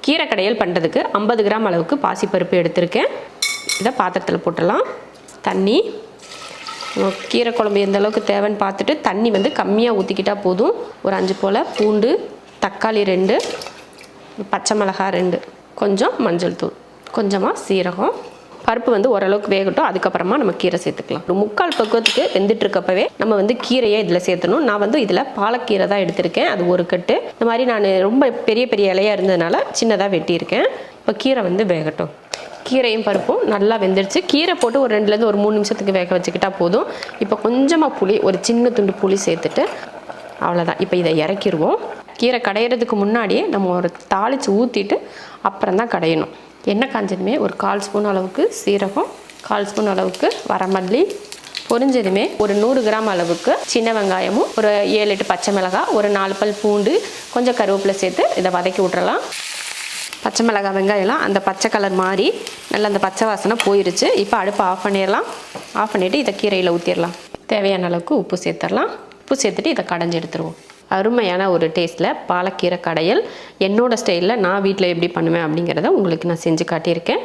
கீரை கடையல் பண்ணுறதுக்கு 50 கிராம் அளவுக்கு பாசிப்பருப்பு எடுத்திருக்கேன். இதை பாத்திரத்தில் போட்டுடலாம். தண்ணி, கீரை குழம்பு எந்த அளவுக்கு தேவைன்னு பார்த்துட்டு தண்ணி வந்து கம்மியாக ஊற்றிக்கிட்டால் போதும். ஒரு 5 போல் பூண்டு, தக்காளி 2, பச்சை மிளகாய் 2, கொஞ்சம் மஞ்சள் தூள், கொஞ்சமாக சீரகம். பருப்பு வந்து ஓரளவுக்கு வேகட்டும். அதுக்கப்புறமா நம்ம கீரை சேர்த்துக்கலாம். ஒரு 3/4 பக்குவத்துக்கு வெந்துட்டு இருக்கப்பவே நம்ம வந்து கீரையை இதில் சேர்த்தணும். நான் வந்து இதில் பாலக்கீரை தான் எடுத்திருக்கேன். அது ஒரு கட்டு. இந்த மாதிரி நான் ரொம்ப பெரிய பெரிய இலையாக இருந்ததுனால சின்னதாக வெட்டியிருக்கேன். இப்போ கீரை வந்து வேகட்டும். கீரையும் பருப்பும் நல்லா வெந்துடுச்சு. கீரை போட்டு ஒரு 2லேருந்து ஒரு 3 நிமிஷத்துக்கு வேக வச்சுக்கிட்டா போதும். இப்போ கொஞ்சமாக புளி, ஒரு சின்ன துண்டு புளி சேர்த்துட்டு அவ்வளோதான். இப்போ இதை இறக்கிடுவோம். கீரை கடையிறதுக்கு முன்னாடியே நம்ம ஒரு தாளித்து ஊற்றிட்டு அப்புறம் தான் கடையணும். எண்ணெய் காஞ்சதுமே ஒரு 1/4 ஸ்பூன் அளவுக்கு சீரகம், 1/4 ஸ்பூன் அளவுக்கு வரமல்லி பொரிஞ்சதுமே ஒரு 100 கிராம் அளவுக்கு சின்ன வெங்காயமும், ஒரு 7-8 பச்சை மிளகாய், ஒரு 4 பல் பூண்டு, கொஞ்சம் கருவேப்பிலை சேர்த்து இதை வதக்கி விட்டுறலாம். பச்சை மிளகாய் வெங்காயம்லாம் அந்த பச்சை கலர் மாதிரி நல்லா அந்த பச்சை வாசனை போயிருச்சு. இப்போ அடுப்பை ஆஃப் பண்ணிடலாம். ஆஃப் பண்ணிவிட்டு இதை கீரையில் ஊற்றிடலாம். தேவையான அளவுக்கு உப்பு சேர்த்துடலாம். உப்பு சேர்த்துட்டு இதை கடைஞ்சி எடுத்துருவோம். அருமையான ஒரு டேஸ்ட்டில் பாலக்கீரை கடையல் என்னோடய ஸ்டைலில் நான் வீட்டில் எப்படி பண்ணுவேன் அப்படிங்கிறத உங்களுக்கு நான் செஞ்சு காட்டியிருக்கேன்.